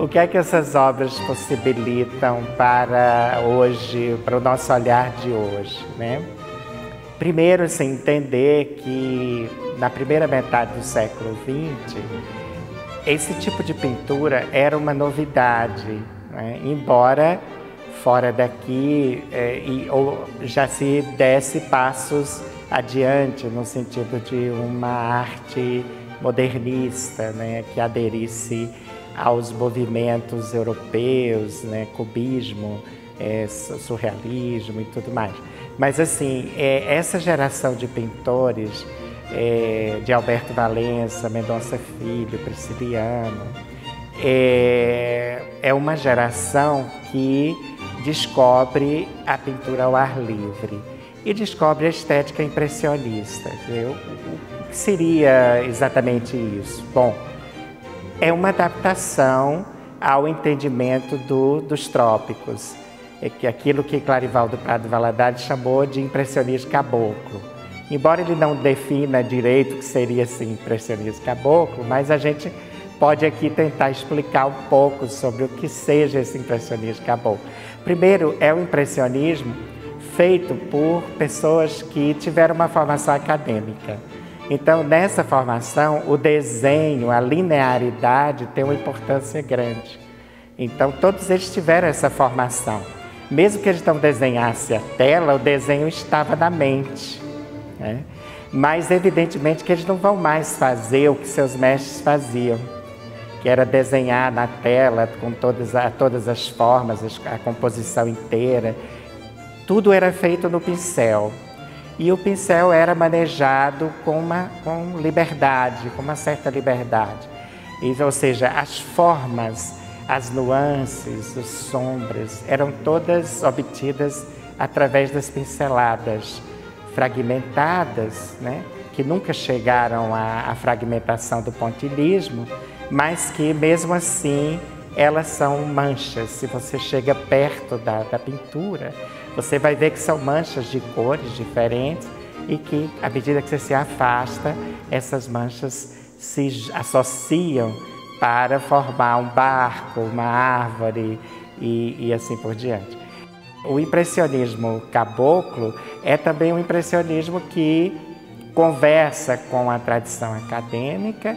O que é que essas obras possibilitam para hoje, para o nosso olhar de hoje, né? Primeiro, assim, entender que na primeira metade do século XX, esse tipo de pintura era uma novidade, né? Embora fora daqui já se desse passos adiante no sentido de uma arte modernista, né? Que aderisse aos movimentos europeus, né? Cubismo, surrealismo e tudo mais. Mas assim, essa geração de pintores, de Alberto Valença, Mendonça Filho, Prisciliano, é uma geração que descobre a pintura ao ar livre e descobre a estética impressionista. O que seria exatamente isso? Bom, é uma adaptação ao entendimento dos trópicos, que aquilo que Clarivaldo Prado Valadares chamou de impressionismo caboclo. Embora ele não defina direito o que seria esse impressionismo caboclo, mas a gente pode aqui tentar explicar um pouco sobre o que seja esse impressionismo caboclo. Primeiro, é o impressionismo feito por pessoas que tiveram uma formação acadêmica. Então, nessa formação, o desenho, a linearidade tem uma importância grande. Então, todos eles tiveram essa formação. Mesmo que eles não desenhassem a tela, o desenho estava na mente, né? Mas, evidentemente, que eles não vão mais fazer o que seus mestres faziam, que era desenhar na tela com todas as formas, a composição inteira. Tudo era feito no pincel. E o pincel era manejado com liberdade, com uma certa liberdade. Ou seja, as formas, as nuances, as sombras, eram todas obtidas através das pinceladas fragmentadas, né? Que nunca chegaram à fragmentação do pontilhismo, mas que, mesmo assim, elas são manchas. Se você chega perto da pintura, você vai ver que são manchas de cores diferentes e que, à medida que você se afasta, essas manchas se associam para formar um barco, uma árvore e assim por diante. O impressionismo caboclo é também um impressionismo que conversa com a tradição acadêmica,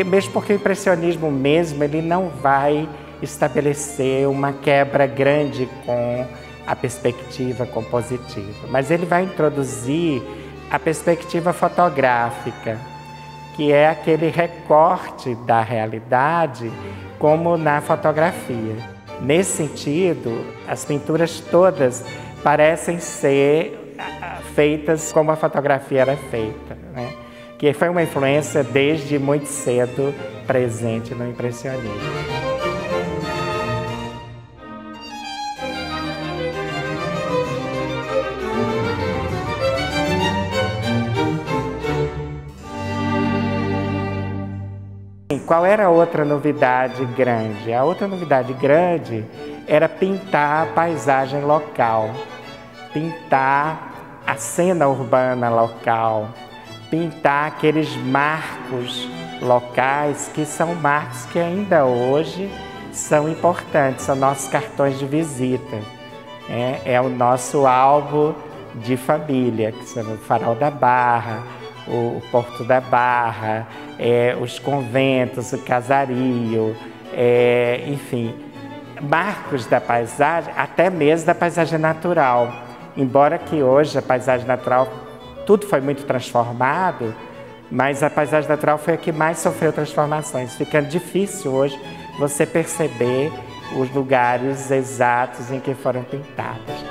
mesmo porque o impressionismo mesmo ele não vai estabelecer uma quebra grande com a perspectiva compositiva, mas ele vai introduzir a perspectiva fotográfica, que é aquele recorte da realidade como na fotografia. Nesse sentido, as pinturas todas parecem ser feitas como a fotografia era feita, né? Que foi uma influência desde muito cedo presente no impressionismo. Qual era a outra novidade grande? A outra novidade grande era pintar a paisagem local, pintar a cena urbana local, pintar aqueles marcos locais que são marcos que ainda hoje são importantes, são nossos cartões de visita. É o nosso álbum de família, que são o Farol da Barra, o Porto da Barra, os conventos, o casario, enfim, marcos da paisagem, até mesmo da paisagem natural. Embora que hoje a paisagem natural, tudo foi muito transformado, mas a paisagem natural foi a que mais sofreu transformações. Fica difícil hoje você perceber os lugares exatos em que foram pintadas.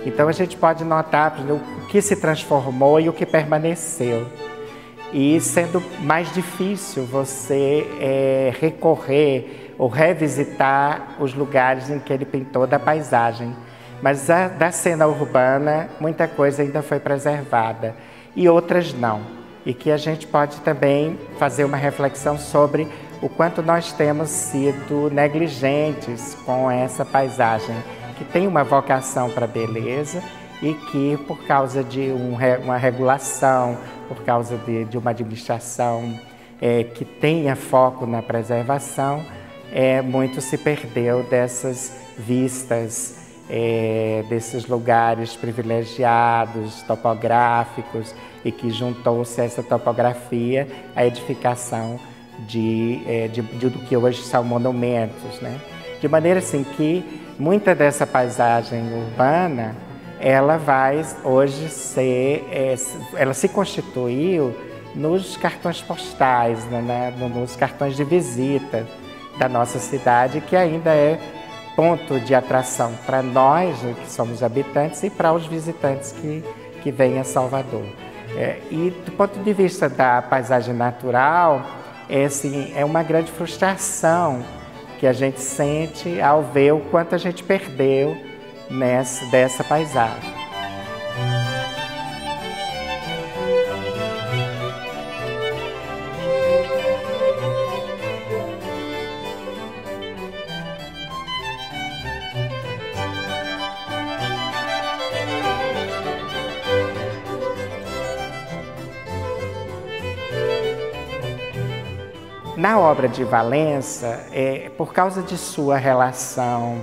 Então a gente pode notar o que se transformou e o que permaneceu. E sendo mais difícil você recorrer ou revisitar os lugares em que ele pintou da paisagem. Mas da cena urbana, muita coisa ainda foi preservada e outras não. E que a gente pode também fazer uma reflexão sobre o quanto nós temos sido negligentes com essa paisagem, que tem uma vocação para a beleza e que, por causa de uma regulação, por causa de uma administração que tenha foco na preservação, muito se perdeu dessas vistas, desses lugares privilegiados, topográficos, e que juntou-se a essa topografia a edificação do que hoje são monumentos, né? De maneira assim que muita dessa paisagem urbana, ela vai hoje ela se constituiu nos cartões postais, né? Nos cartões de visita da nossa cidade, que ainda é ponto de atração para nós, que somos habitantes, e para os visitantes que vêm a Salvador. E do ponto de vista da paisagem natural, é uma grande frustração que a gente sente ao ver o quanto a gente perdeu dessa paisagem. Na obra de Valença, por causa de sua relação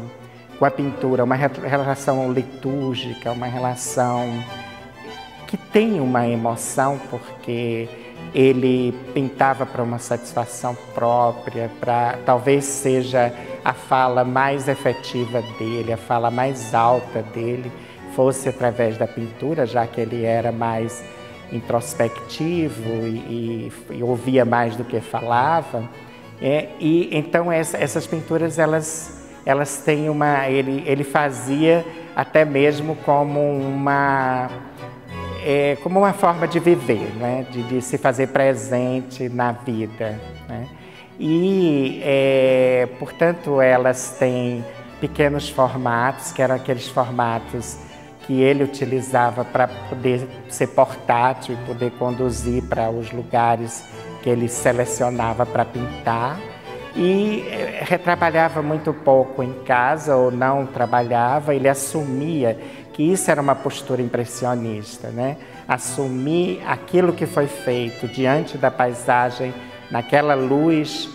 com a pintura, uma relação litúrgica, uma relação que tem uma emoção, porque ele pintava para uma satisfação própria, talvez seja a fala mais efetiva dele, a fala mais alta dele, fosse através da pintura, já que ele era mais introspectivo e ouvia mais do que falava. E então essas pinturas elas têm ele fazia até mesmo como uma forma de viver, né? de se fazer presente na vida, né? E portanto elas têm pequenos formatos, que eram aqueles formatos que ele utilizava para poder ser portátil e poder conduzir para os lugares que ele selecionava para pintar. E retrabalhava muito pouco em casa, ou não trabalhava. Ele assumia que isso era uma postura impressionista, né? Assumir aquilo que foi feito diante da paisagem, naquela luz,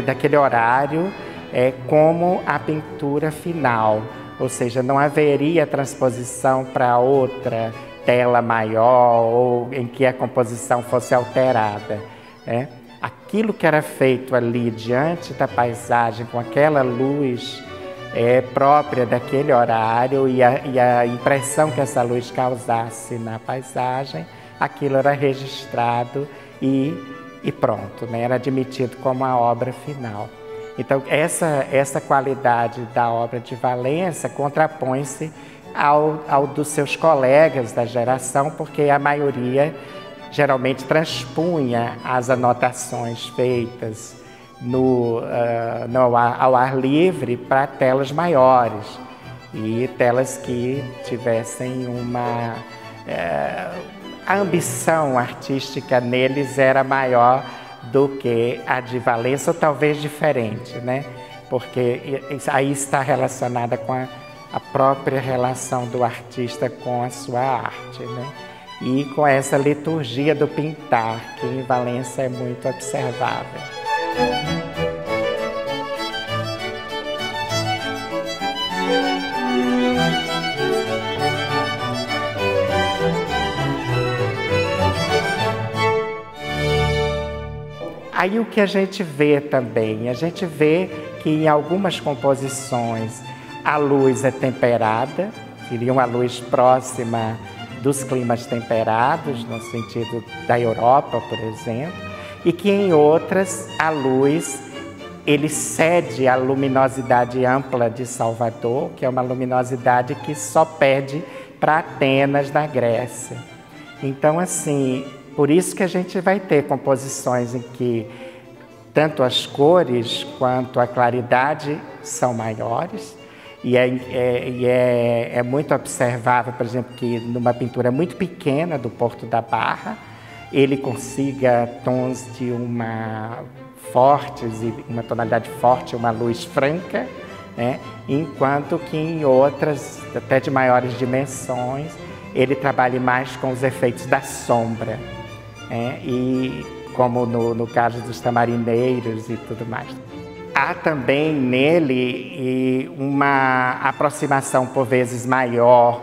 daquele horário, como a pintura final. Ou seja, não haveria transposição para outra tela maior ou em que a composição fosse alterada, né? Aquilo que era feito ali diante da paisagem, com aquela luz própria daquele horário e a impressão que essa luz causasse na paisagem, aquilo era registrado e pronto, né? Era admitido como a obra final. Então, essa qualidade da obra de Valença contrapõe-se ao dos seus colegas da geração, porque a maioria geralmente transpunha as anotações feitas ao ar livre para telas maiores e telas que tivessem a ambição artística neles era maior do que a de Valença, ou talvez diferente, né? Porque aí está relacionada com a própria relação do artista com a sua arte, né? E com essa liturgia do pintar, que em Valença é muito observável. Aí o que a gente vê também? A gente vê que em algumas composições a luz é temperada, seria uma luz próxima dos climas temperados, no sentido da Europa, por exemplo, e que em outras a luz ele cede à luminosidade ampla de Salvador, que é uma luminosidade que só pede para Atenas, na Grécia. Então, assim, por isso que a gente vai ter composições em que tanto as cores quanto a claridade são maiores, e é muito observável, por exemplo, que numa pintura muito pequena do Porto da Barra, ele consiga tons de uma tonalidade forte, uma luz franca, né? Enquanto que em outras, até de maiores dimensões, ele trabalhe mais com os efeitos da sombra, né? E como no caso dos tamarineiros e tudo mais. Há também nele uma aproximação por vezes maior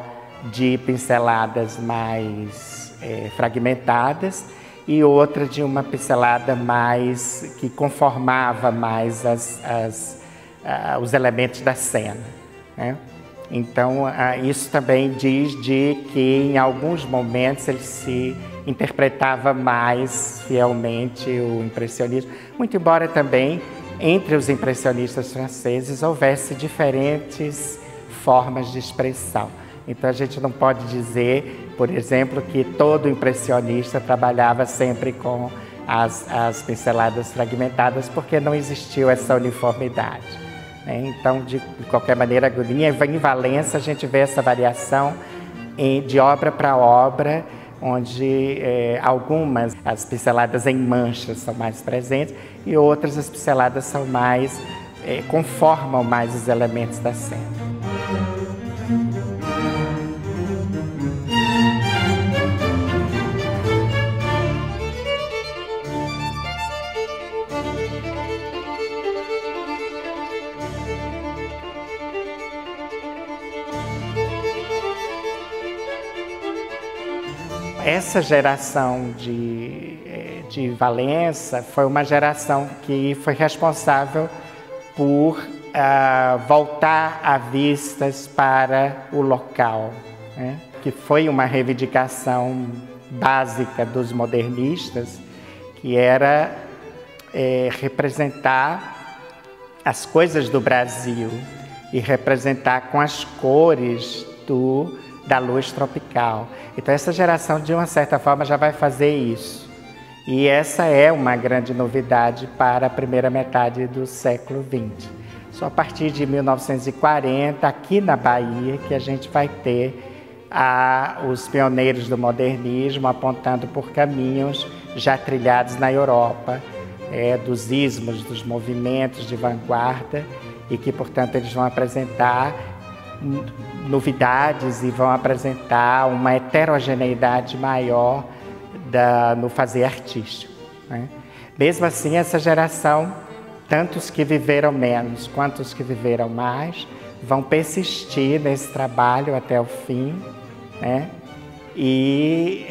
de pinceladas mais fragmentadas e outra de uma pincelada mais que conformava mais os elementos da cena, né? Então, isso também diz de que em alguns momentos ele se interpretava mais fielmente o impressionismo, muito embora também entre os impressionistas franceses houvesse diferentes formas de expressão. Então a gente não pode dizer, por exemplo, que todo impressionista trabalhava sempre com as pinceladas fragmentadas, porque não existiu essa uniformidade, né? Então, de qualquer maneira, em Valença a gente vê essa variação de obra para obra, onde algumas, as pinceladas em manchas são mais presentes e outras as pinceladas são mais, conformam mais os elementos da cena. Essa geração de Valença foi uma geração que foi responsável por voltar a vistas para o local, né? Que foi uma reivindicação básica dos modernistas, que era representar as coisas do Brasil e representar com as cores da luz tropical. Então essa geração, de uma certa forma, já vai fazer isso. E essa é uma grande novidade para a primeira metade do século XX. Só a partir de 1940, aqui na Bahia, que a gente vai ter os pioneiros do modernismo apontando por caminhos já trilhados na Europa, dos ismos, dos movimentos de vanguarda, e que, portanto, eles vão apresentar novidades e vão apresentar uma heterogeneidade maior no fazer artístico, né? Mesmo assim, essa geração, tanto os que viveram menos quanto os que viveram mais, vão persistir nesse trabalho até o fim, né? E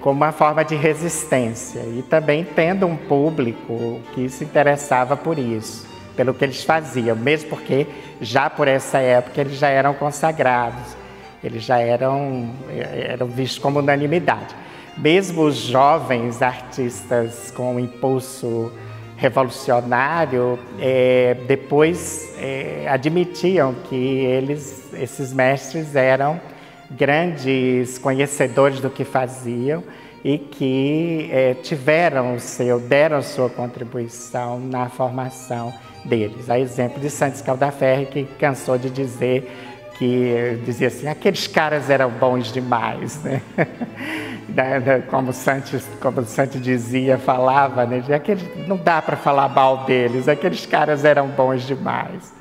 como uma forma de resistência, e também tendo um público que se interessava por isso, pelo que eles faziam, mesmo porque já por essa época eles já eram consagrados, eles já eram vistos como unanimidade. Mesmo os jovens artistas com um impulso revolucionário, depois admitiam que esses mestres eram grandes conhecedores do que faziam e que deram sua contribuição na formação deles. A exemplo de Santos Caldaferri, que cansou de dizer dizia assim, aqueles caras eram bons demais, né? Como o Santos falava, né? Não dá para falar mal deles, aqueles caras eram bons demais.